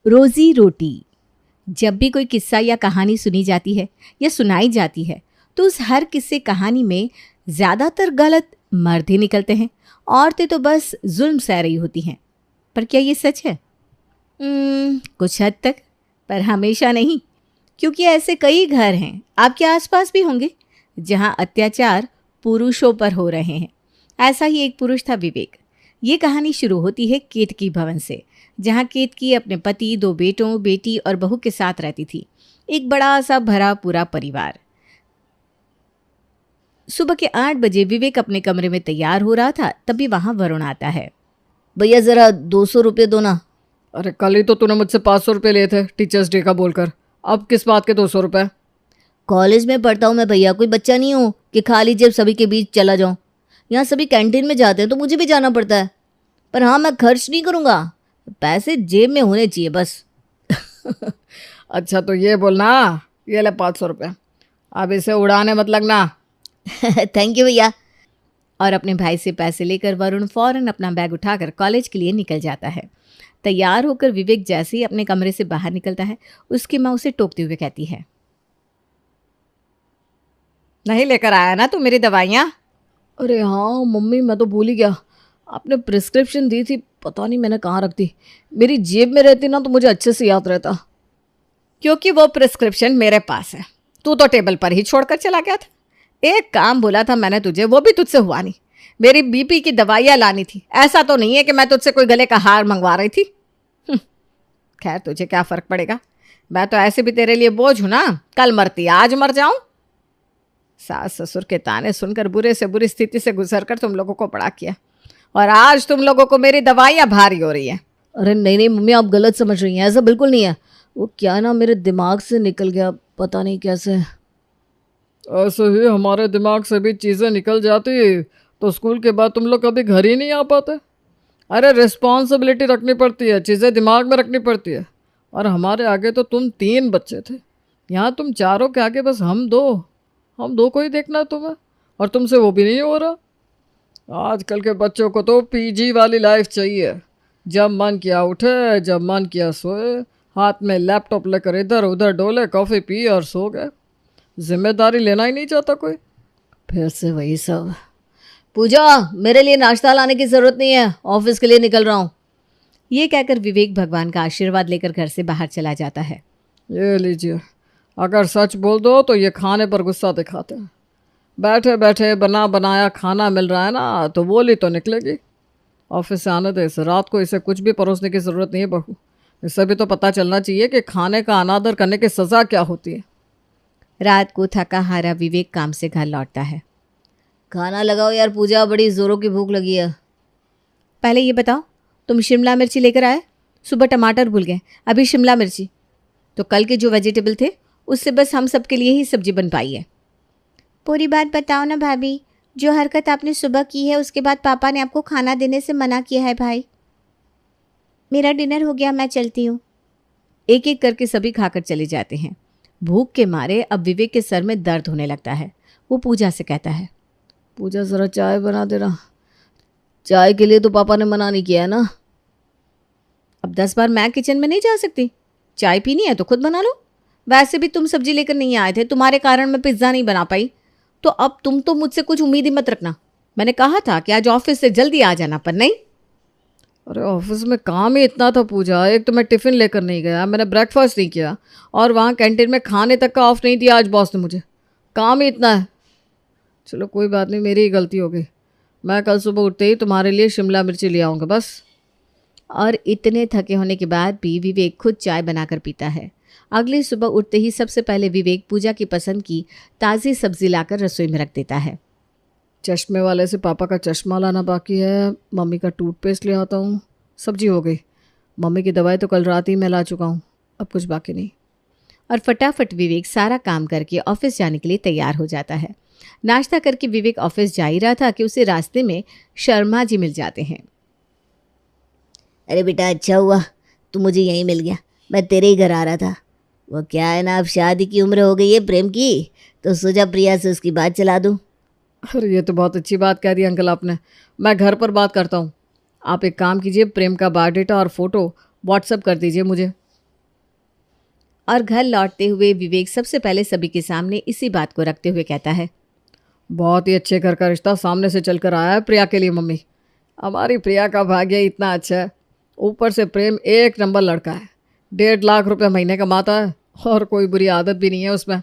रोजी रोटी। जब भी कोई किस्सा या कहानी सुनी जाती है या सुनाई जाती है तो उस हर किस्से कहानी में ज़्यादातर गलत मर्द ही निकलते हैं। औरतें तो बस जुल्म सह रही होती हैं। पर क्या ये सच है? कुछ हद तक, पर हमेशा नहीं। क्योंकि ऐसे कई घर हैं, आपके आसपास भी होंगे, जहां अत्याचार पुरुषों पर हो रहे हैं। ऐसा ही एक पुरुष था विवेक। ये कहानी शुरू होती है केतकी भवन से, जहां केतकी अपने पति, 2 बेटों, बेटी और बहू के साथ रहती थी। एक बड़ा सा भरा पूरा परिवार। सुबह के 8 बजे विवेक अपने कमरे में तैयार हो रहा था, तभी वहां वरुण आता है। भैया ज़रा 200 रुपये दो ना। अरे कल ही तो तूने मुझसे 500 रुपये लिए थे टीचर्स डे का बोलकर, अब किस बात के 200 रुपये? कॉलेज में पढ़ता हूँ मैं भैया, कोई बच्चा नहीं हूँ कि खाली जेब सभी के बीच चला जाऊँ। यहाँ सभी कैंटीन में जाते हैं तो मुझे भी जाना पड़ता है। पर हाँ, मैं खर्च नहीं करूँगा, पैसे जेब में होने चाहिए बस। अच्छा तो ये बोलना, ये ले 500 रुपये, अब इसे उड़ाने मत लगना। थैंक यू भैया। और अपने भाई से पैसे लेकर वरुण फौरन अपना बैग उठाकर कॉलेज के लिए निकल जाता है। तैयार होकर विवेक जैसे ही अपने कमरे से बाहर निकलता है, उसकी माँ उसे टोकते हुए कहती है, नहीं लेकर आया ना तू मेरी दवाइयाँ? अरे हाँ मम्मी, मैं तो भूल ही गया। आपने प्रिस्क्रिप्शन दी थी, पता नहीं मैंने कहाँ रख दी। मेरी जेब में रहती ना तो मुझे अच्छे से याद रहता। क्योंकि वो प्रिस्क्रिप्शन मेरे पास है, तू तो टेबल पर ही छोड़कर चला गया था। एक काम बोला था मैंने तुझे, वो भी तुझसे हुआ नहीं। मेरी बीपी की दवाइयाँ लानी थी, ऐसा तो नहीं है कि मैं तुझसे कोई गले का हार मंगवा रही थी। खैर तुझे क्या फ़र्क पड़ेगा, मैं तो ऐसे भी तेरे लिए बोझ हूँ ना, कल मरती आज मर जाऊँ। सास ससुर के ताने सुनकर बुरे से बुरी स्थिति से गुजरकर तुम लोगों को बड़ा किया, और आज तुम लोगों को मेरी दवाइयाँ भारी हो रही हैं। अरे नहीं नहीं मम्मी, आप गलत समझ रही हैं, ऐसा बिल्कुल नहीं है। वो क्या ना मेरे दिमाग से निकल गया, पता नहीं कैसे। ऐसे ही हमारे दिमाग से भी चीज़ें निकल जाती तो स्कूल के बाद तुम लोग कभी घर ही नहीं आ पाते। अरे रिस्पॉन्सिबिलिटी रखनी पड़ती है, चीज़ें दिमाग में रखनी पड़ती है। और हमारे आगे तो तुम 3 बच्चे थे, यहाँ तुम चारों के आगे बस हम दो को ही देखना है तुम्हें, और तुमसे वो भी नहीं हो रहा। आजकल के बच्चों को तो पीजी वाली लाइफ चाहिए, जब मन किया उठे, जब मन किया सोए, हाथ में लैपटॉप लेकर इधर उधर डोले, कॉफ़ी पी और सो गए। जिम्मेदारी लेना ही नहीं चाहता कोई। फिर से वही सब। पूजा, मेरे लिए नाश्ता लाने की ज़रूरत नहीं है, ऑफिस के लिए निकल रहा हूँ। ये कहकर विवेक भगवान का आशीर्वाद लेकर घर से बाहर चला जाता है। ये लीजिए, अगर सच बोल दो तो ये खाने पर गुस्सा दिखाते हैं। बैठे बैठे बना बनाया खाना मिल रहा है ना, तो बोली तो निकलेगी। ऑफिस से आने दे इसे, रात को इसे कुछ भी परोसने की ज़रूरत नहीं है बहू। इससे भी तो पता चलना चाहिए कि खाने का अनादर करने की सज़ा क्या होती है। रात को थका हारा विवेक काम से घर लौटता है। खाना लगाओ यार पूजा, बड़ी ज़ोरों की भूख लगी है। पहले ये बताओ, तुम शिमला मिर्ची लेकर आए? सुबह टमाटर भूल गए, अभी शिमला मिर्ची। तो कल के जो वेजिटेबल थे उससे बस हम सबके लिए ही सब्जी बन पाई है। पूरी बात बताओ ना भाभी, जो हरकत आपने सुबह की है उसके बाद पापा ने आपको खाना देने से मना किया है। भाई मेरा डिनर हो गया, मैं चलती हूँ। एक एक करके सभी खाकर चले जाते हैं। भूख के मारे अब विवेक के सर में दर्द होने लगता है। वो पूजा से कहता है, पूजा ज़रा चाय बना देना। चाय के लिए तो पापा ने मना नहीं किया है ना। अब 10 बार मैं किचन में नहीं जा सकती। चाय पीनी है तो खुद बना लो। वैसे भी तुम सब्जी लेकर नहीं आए थे, तुम्हारे कारण मैं पिज्ज़ा नहीं बना पाई। तो अब तुम तो मुझसे कुछ उम्मीद ही मत रखना। मैंने कहा था कि आज ऑफिस से जल्दी आ जाना, पर नहीं। अरे ऑफिस में काम ही इतना था पूजा, एक तो मैं टिफ़िन लेकर नहीं गया, मैंने ब्रेकफास्ट नहीं किया, और वहाँ कैंटीन में खाने तक का ऑफ नहीं दिया आज बॉस ने मुझे। काम ही इतना है। चलो कोई बात नहीं, मेरी ही गलती हो गई। मैं कल सुबह उठते ही तुम्हारे लिए शिमला मिर्ची ले आऊँगा बस। और इतने थके होने के बाद भी विवेक खुद चाय बनाकर पीता है। अगली सुबह उठते ही सबसे पहले विवेक पूजा की पसंद की ताज़ी सब्जी लाकर रसोई में रख देता है। चश्मे वाले से पापा का चश्मा लाना बाकी है, मम्मी का टूथपेस्ट ले आता हूँ। सब्जी हो गई, मम्मी की दवाई तो कल रात ही मैं ला चुका हूँ, अब कुछ बाकी नहीं। और फटाफट विवेक सारा काम करके ऑफिस जाने के लिए तैयार हो जाता है। नाश्ता करके विवेक ऑफिस जा ही रहा था कि उसे रास्ते में शर्मा जी मिल जाते हैं। अरे बेटा, अच्छा हुआ तू मुझे यहीं मिल गया, मैं तेरे ही घर आ रहा था। वो क्या है ना, अब शादी की उम्र हो गई है प्रेम की, तो सोचा प्रिया से उसकी बात चला दूँ। अरे ये तो बहुत अच्छी बात कह दी अंकल आपने, मैं घर पर बात करता हूँ। आप एक काम कीजिए, प्रेम का बायोडाटा और फ़ोटो व्हाट्सएप कर दीजिए मुझे, और घर लौटते हुए विवेक सबसे पहले सभी के सामने इसी बात को रखते हुए कहता है, बहुत ही अच्छे घर का रिश्ता सामने से चलकर आया है प्रिया के लिए मम्मी। हमारी प्रिया का भाग्य इतना अच्छा है, ऊपर से प्रेम एक नंबर लड़का है, 1.5 लाख रुपए महीने कमाता है और कोई बुरी आदत भी नहीं है उसमें।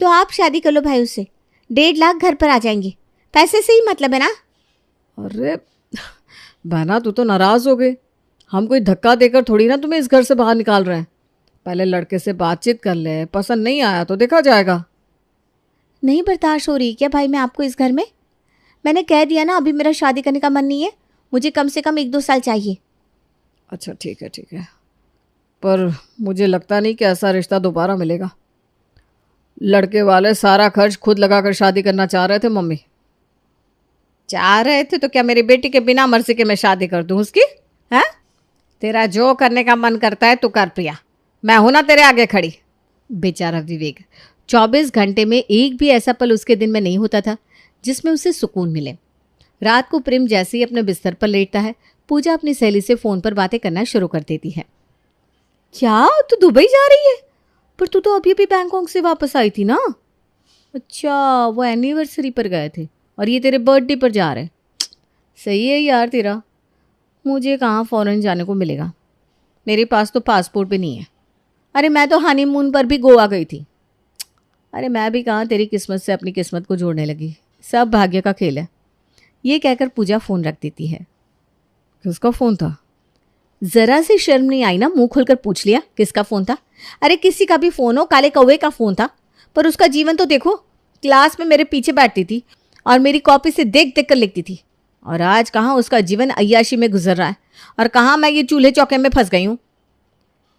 तो आप शादी कर लो भाई उससे, 1.5 लाख घर पर आ जाएंगे, पैसे से ही मतलब है ना। अरे बहना तू तो नाराज़ हो गई, हम कोई धक्का देकर थोड़ी ना तुम्हें इस घर से बाहर निकाल रहे हैं। पहले लड़के से बातचीत कर ले, पसंद नहीं आया तो देखा जाएगा। नहीं बर्दाश्त हो रही क्या भाई मैं आपको इस घर में? मैंने कह दिया ना, अभी मेरा शादी करने का मन नहीं है, मुझे कम से कम 1-2 साल चाहिए। अच्छा ठीक है, पर मुझे लगता नहीं कि ऐसा रिश्ता दोबारा मिलेगा। लड़के वाले सारा खर्च खुद लगाकर शादी करना चाह रहे थे मम्मी। चाह रहे थे तो क्या मेरी बेटी के बिना मर्जी के मैं शादी कर दूं उसकी? हैं? तेरा जो करने का मन करता है तू कर प्रिया, मैं हूं ना तेरे आगे खड़ी। बेचारा विवेक, 24 घंटे में एक भी ऐसा पल उसके दिन में नहीं होता था जिसमें उसे सुकून मिले। रात को प्रेम जैसे ही अपने बिस्तर पर लेटता है, पूजा अपनी सहेली से फ़ोन पर बातें करना शुरू कर देती है। क्या तू दुबई जा रही है? पर तू तो अभी अभी बैंकॉक से वापस आई थी ना। अच्छा, वो एनिवर्सरी पर गए थे और ये तेरे बर्थडे पर जा रहे। सही है यार तेरा, मुझे कहाँ फ़ौरन जाने को मिलेगा, मेरे पास तो पासपोर्ट भी नहीं है। अरे मैं तो हनीमून पर भी गोवा गई थी। अरे मैं भी कहाँ तेरी किस्मत से अपनी किस्मत को जोड़ने लगी, सब भाग्य का खेल है। ये कहकर पूजा फ़ोन रख देती है। किसका फ़ोन था? ज़रा से शर्म नहीं आई ना, मुंह खोलकर पूछ लिया किसका फ़ोन था। अरे किसी का भी फ़ोन हो, काले कौवे का फ़ोन था। पर उसका जीवन तो देखो, क्लास में मेरे पीछे बैठती थी और मेरी कॉपी से देख देख कर लिखती थी, और आज कहाँ उसका जीवन अय्याशी में गुजर रहा है और कहाँ मैं ये चूल्हे चौके में फंस गई हूँ।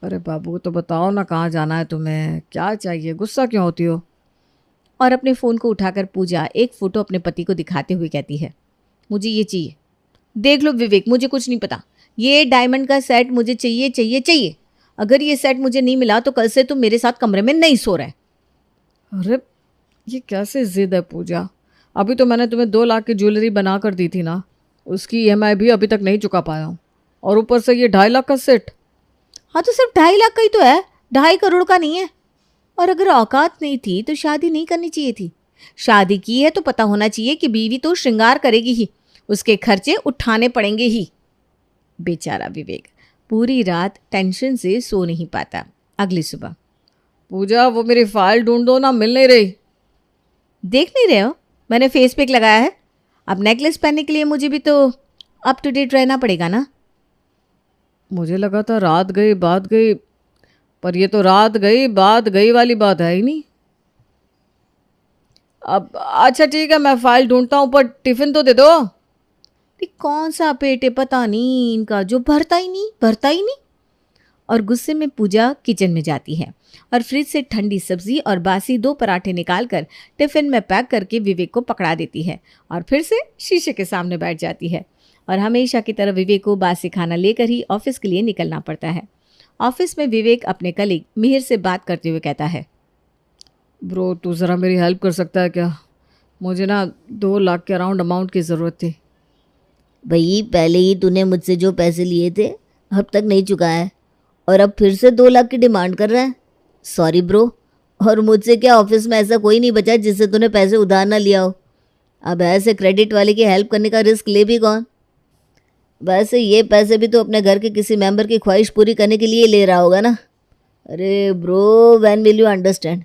अरे बाबू तो बताओ ना, कहाँ जाना है तुम्हें, क्या चाहिए, गुस्सा क्यों होती हो? और अपने फ़ोन को उठाकर पूजा एक फ़ोटो अपने पति को दिखाते हुए कहती है, मुझे ये चाहिए, देख लो विवेक, मुझे कुछ नहीं पता, ये डायमंड का सेट मुझे चाहिए चाहिए चाहिए। अगर ये सेट मुझे नहीं मिला तो कल से तुम मेरे साथ कमरे में नहीं सो रहे। अरे ये कैसे जिद है पूजा, अभी तो मैंने तुम्हें 2 लाख की ज्वेलरी बना कर दी थी ना, उसकी EMI भी अभी तक नहीं चुका पाया हूँ, और ऊपर से ये 2.5 लाख का सेट। हाँ तो सिर्फ 2.5 लाख का ही तो है, 2.5 करोड़ का नहीं है। और अगर औकात नहीं थी तो शादी नहीं करनी चाहिए थी। शादी की है तो पता होना चाहिए कि बीवी तो श्रृंगार करेगी ही, उसके खर्चे उठाने पड़ेंगे ही। बेचारा विवेक पूरी रात टेंशन से सो नहीं पाता। अगली सुबह, पूजा वो मेरी फाइल ढूंढो ना, मिल नहीं रही। देख नहीं रहे हो मैंने फेस पैक लगाया है? अब नेकलेस पहनने के लिए मुझे भी तो अप टू डेट रहना पड़ेगा ना। मुझे लगा था रात गई बात गई, पर ये तो रात गई बात गई वाली बात है ही नहीं। अब अच्छा ठीक है, मैं फाइल ढूंढता हूँ, पर टिफिन तो दे दो। कौन सा पेट है पता नहीं इनका, जो भरता ही नहीं। और गुस्से में पूजा किचन में जाती है और फ्रिज से ठंडी सब्जी और बासी 2 पराठे निकालकर टिफिन में पैक करके विवेक को पकड़ा देती है और फिर से शीशे के सामने बैठ जाती है। और हमेशा की तरह विवेक को बासी खाना लेकर ही ऑफिस के लिए निकलना पड़ता है। ऑफिस में विवेक अपने कलीग मिहिर से बात करते हुए कहता है, ब्रो तू ज़रा मेरी हेल्प कर सकता है क्या? मुझे ना 2 लाख के अराउंड अमाउंट की ज़रूरत थी। भाई पहले ही तूने मुझसे जो पैसे लिए थे अब तक नहीं चुकाया है, और अब फिर से 2 लाख की डिमांड कर रहा है। सॉरी ब्रो, और मुझसे क्या ऑफिस में ऐसा कोई नहीं बचा जिससे तूने पैसे उधार ना लिया हो। अब ऐसे क्रेडिट वाले की हेल्प करने का रिस्क ले भी कौन? वैसे ये पैसे भी तो अपने घर के किसी मेंबर की ख्वाहिश पूरी करने के लिए ले रहा होगा ना। अरे bro, when will you understand?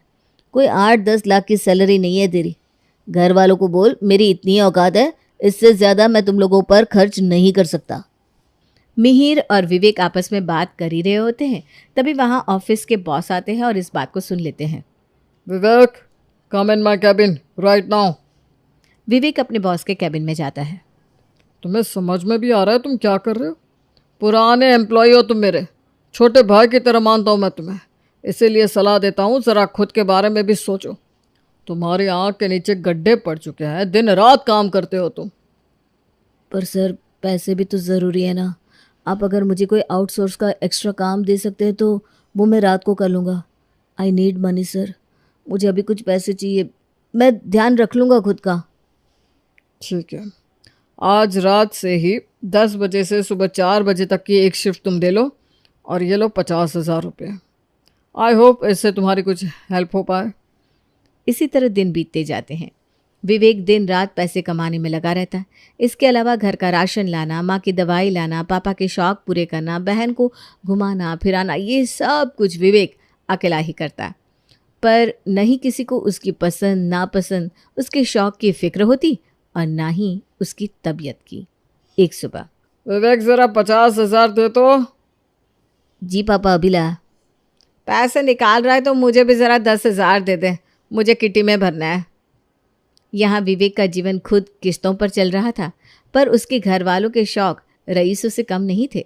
कोई 8-10 लाख की सैलरी नहीं है तेरी। घर वालों को बोल मेरी इतनी औकात है, इससे ज़्यादा मैं तुम लोगों पर खर्च नहीं कर सकता। मिहिर और विवेक आपस में बात कर ही रहे होते हैं, तभी वहाँ ऑफिस के बॉस आते हैं और इस बात को सुन लेते हैं। Vivek, come in my cabin right now. Vivek अपने बॉस के कैबिन में जाता है। तुम्हें समझ में भी आ रहा है तुम क्या कर रहे हो? पुराने एम्प्लॉय हो तुम, मेरे छोटे भाई की तरह मानता हूँ मैं तुम्हें, इसीलिए सलाह देता हूँ ज़रा खुद के बारे में भी सोचो। तुम्हारी आँख के नीचे गड्ढे पड़ चुके हैं, दिन रात काम करते हो तुम। पर सर पैसे भी तो ज़रूरी है ना। आप अगर मुझे कोई आउटसोर्स का एक्स्ट्रा काम दे सकते हैं तो वो मैं रात को कर लूँगा। आई नीड मनी सर, मुझे अभी कुछ पैसे चाहिए, मैं ध्यान रख लूँगा खुद का। ठीक है, आज रात से ही 10 बजे से सुबह 4 बजे तक की एक शिफ्ट तुम ले लो, और ये लो 50,000 रुपये। आई होप इससे तुम्हारी कुछ हेल्प हो पाए। इसी तरह दिन बीतते जाते हैं। विवेक दिन रात पैसे कमाने में लगा रहता है। इसके अलावा घर का राशन लाना, माँ की दवाई लाना, पापा के शौक पूरे करना, बहन को घुमाना फिराना, ये सब कुछ विवेक अकेला ही करता है। पर नहीं किसी को उसकी पसंद नापसंद, उसके शौक की फिक्र होती और ना ही उसकी तबीयत की। एक सुबह, विवेक जरा 50,000 दे तो। जी पापा अभी ला। पैसे निकाल रहा है तो मुझे भी ज़रा 10,000 दे दे, मुझे किटी में भरना है। यहाँ विवेक का जीवन खुद किस्तों पर चल रहा था, पर उसके घर वालों के शौक रईसों से कम नहीं थे।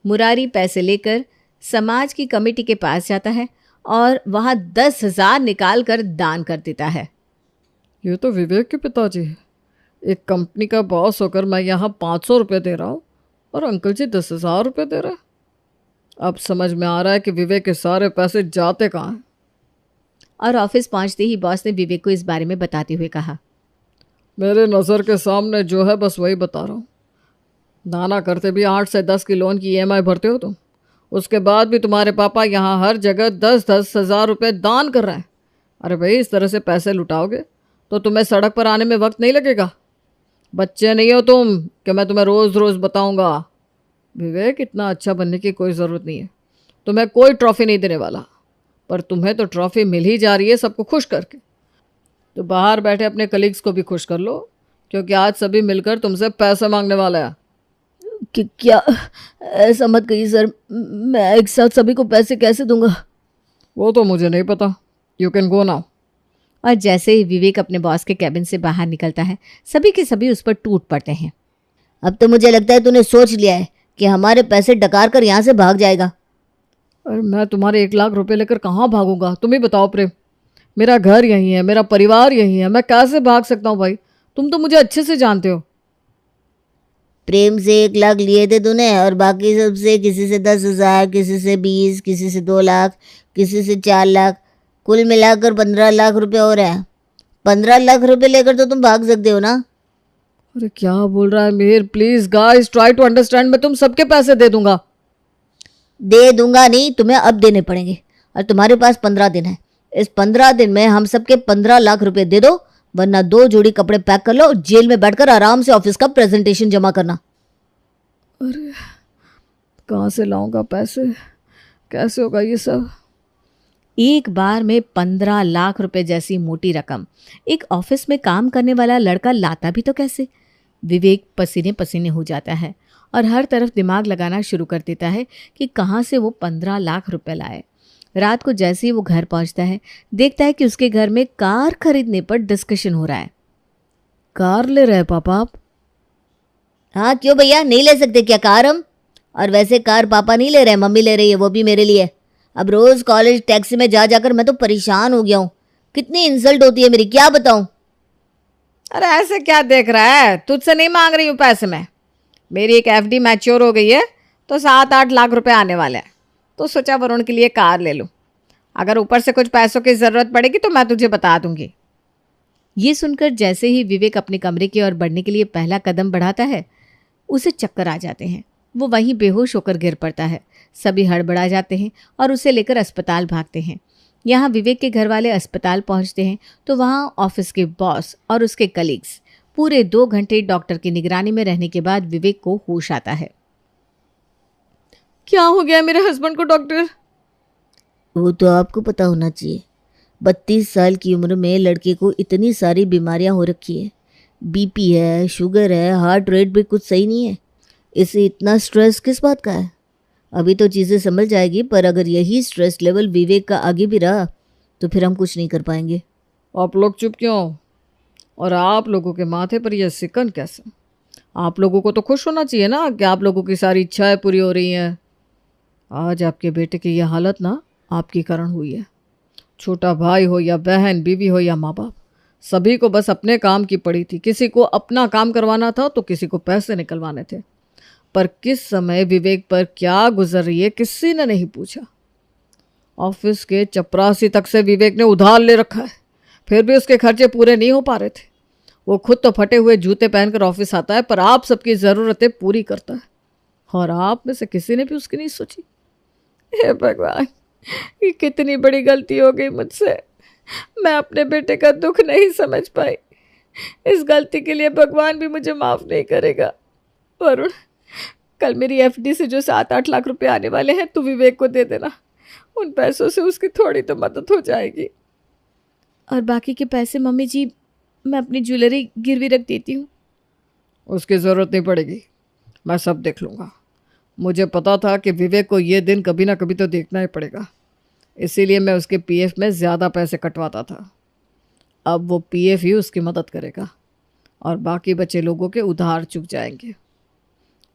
मुरारी पैसे लेकर समाज की कमेटी के पास जाता है और वहाँ 10,000 निकाल कर दान कर देता है। ये तो विवेक के पिताजी है। एक कंपनी का बॉस होकर मैं यहाँ 500 रुपये दे रहा हूँ और अंकल जी 10,000 रुपये दे रहे हैं। अब समझ में आ रहा है कि विवेक के सारे पैसे जाते कहाँ हैं। और ऑफिस पहुंचते ही बॉस ने विवेक को इस बारे में बताते हुए कहा, मेरे नज़र के सामने जो है बस वही बता रहा हूँ। दाना करते भी 8 से 10 की लोन की EMI भरते हो तुम। उसके बाद भी तुम्हारे पापा यहाँ हर जगह 10-10 हज़ार रुपये दान कर रहे हैं। अरे भाई, इस तरह से पैसे लुटाओगे तो तुम्हें सड़क पर आने में वक्त नहीं लगेगा। बच्चे नहीं हो तुम कि मैं तुम्हें रोज़ रोज़ बताऊँगा। विवेक, इतना अच्छा बनने की कोई ज़रूरत नहीं है। तुम्हें कोई ट्रॉफ़ी नहीं देने वाला, पर तुम्हें तो ट्रॉफ़ी मिल ही जा रही है सबको खुश करके। तो बाहर बैठे अपने कलीग्स को भी खुश कर लो, क्योंकि आज सभी मिलकर तुमसे पैसे मांगने वाला है। क्या? ऐसा मत कहिए सर, मैं एक साथ सभी को पैसे कैसे दूंगा? वो तो मुझे नहीं पता। You can go now. और जैसे ही विवेक अपने बॉस के कैबिन से बाहर निकलता है, सभी के सभी उस पर टूट पड़ते हैं। अब तो मुझे लगता है तूने सोच लिया है कि हमारे पैसे डकार कर यहाँ से भाग जाएगा। अरे मैं तुम्हारे 1 लाख रुपए लेकर कहाँ भागूंगा? तुम ही बताओ प्रेम। मेरा घर यहीं है, मेरा परिवार यहीं है, मैं कैसे भाग सकता हूँ भाई? तुम तो मुझे अच्छे से जानते हो। प्रेम से 1 लाख लिए थे तूने और बाकी सबसे किसी से 10,000, किसी से 20, किसी से 2 लाख, किसी से 4 लाख, कुल मिलाकर 15 लाख रुपए हो रहा है। 15 लाख रुपए लेकर तो तुम भाग सकते हो ना? अरे क्या बोल रहा है Mir? Please guys try to understand. मैं तुम सबके पैसे दे दूंगा। दे दूंगा नहीं, तुम्हें अब देने पड़ेंगे और तुम्हारे पास 15 दिन है। इस 15 दिन में हम सबके 15 लाख रुपए दे दो, वरना 2 जोड़ी कपड़े पैक कर लो और जेल में बैठकर आराम से ऑफिस का प्रेजेंटेशन जमा करना। अरे कहाँ से लाऊंगा पैसे? कैसे होगा ये सब? एक बार में 15 लाख रुपए जैसी मोटी रकम एक ऑफिस में काम करने वाला लड़का लाता भी तो कैसे? विवेक पसीने पसीने हो जाता है और हर तरफ दिमाग लगाना शुरू कर देता है कि कहाँ से वो 15 लाख रुपए लाए। रात को जैसे ही वो घर पहुंचता है, देखता है कि उसके घर में कार खरीदने पर डिस्कशन हो रहा है। कार ले रहे पापा आप? हाँ क्यों भैया, नहीं ले सकते क्या कार हम? और वैसे कार पापा नहीं ले रहे, मम्मी ले रही है, वो भी मेरे लिए। अब रोज कॉलेज टैक्सी में जा जाकर मैं तो परेशान हो गया हूँ। कितनी इंसल्ट होती है मेरी, क्या बताऊँ। अरे ऐसे क्या देख रहा है? तुझसे नहीं मांग रही हूँ पैसे मैं। मेरी एक FD मैच्योर हो गई है तो 7-8 लाख रुपए आने वाले हैं, तो सोचा वरुण के लिए कार ले लूँ। अगर ऊपर से कुछ पैसों की ज़रूरत पड़ेगी तो मैं तुझे बता दूंगी। ये सुनकर जैसे ही विवेक अपने कमरे की ओर बढ़ने के लिए पहला कदम बढ़ाता है, उसे चक्कर आ जाते हैं। वो वहीं बेहोश होकर गिर पड़ता है। सभी हड़बड़ा जाते हैं और उसे लेकर अस्पताल भागते हैं। यहाँ विवेक के घर वाले अस्पताल पहुँचते हैं तो वहाँ ऑफिस के बॉस और उसके कलीग्स पूरे 2 घंटे डॉक्टर की निगरानी में रहने के बाद विवेक को होश आता है। क्या हो गया मेरे हस्बैंड को डॉक्टर? वो तो आपको पता होना चाहिए। 32 साल की उम्र में लड़के को इतनी सारी बीमारियां हो रखी है। BP है, शुगर है, हार्ट रेट भी कुछ सही नहीं है। इसे इतना स्ट्रेस किस बात का है? अभी तो चीज़ें संभल जाएगी, पर अगर यही स्ट्रेस लेवल विवेक का आगे भी रहा तो फिर हम कुछ नहीं कर पाएंगे। आप लोग चुप क्यों हो? और आप लोगों के माथे पर यह सिकन कैसे? आप लोगों को तो खुश होना चाहिए ना कि आप लोगों की सारी इच्छाएं पूरी हो रही हैं। आज आपके बेटे की यह हालत ना आपके कारण हुई है। छोटा भाई हो या बहन, बीवी हो या माँ बाप, सभी को बस अपने काम की पड़ी थी। किसी को अपना काम करवाना था तो किसी को पैसे निकलवाने थे। पर किस समय विवेक पर क्या गुजर रही है किसी ने नहीं पूछा। ऑफिस के चपरासी तक से विवेक ने उधार ले रखा है, फिर भी उसके खर्चे पूरे नहीं हो पा रहे थे। वो खुद तो फटे हुए जूते पहनकर ऑफिस आता है, पर आप सबकी ज़रूरतें पूरी करता है, और आप में से किसी ने भी उसकी नहीं सोची। हे भगवान, ये कितनी बड़ी गलती हो गई मुझसे। मैं अपने बेटे का दुख नहीं समझ पाई। इस गलती के लिए भगवान भी मुझे माफ़ नहीं करेगा। वरुण, कल मेरी एफडी से जो 7-8 लाख रुपए आने वाले हैं, तू विवेक को दे देना। उन पैसों से उसकी थोड़ी तो मदद हो जाएगी। और बाकी के पैसे मम्मी जी मैं अपनी ज्वेलरी गिरवी रख देती हूँ। उसकी ज़रूरत नहीं पड़ेगी, मैं सब देख लूँगा। मुझे पता था कि विवेक को ये दिन कभी ना कभी तो देखना ही पड़ेगा, इसीलिए मैं उसके पीएफ में ज़्यादा पैसे कटवाता था। अब वो पीएफ ही उसकी मदद करेगा और बाकी बचे लोगों के उधार चुक जाएंगे।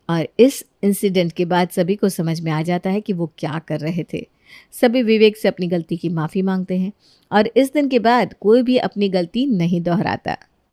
और इस इंसिडेंट के बाद सभी को समझ में आ जाता है कि वो क्या कर रहे थे। सभी विवेक से अपनी गलती की माफ़ी मांगते हैं और इस दिन के बाद कोई भी अपनी गलती नहीं दोहराता।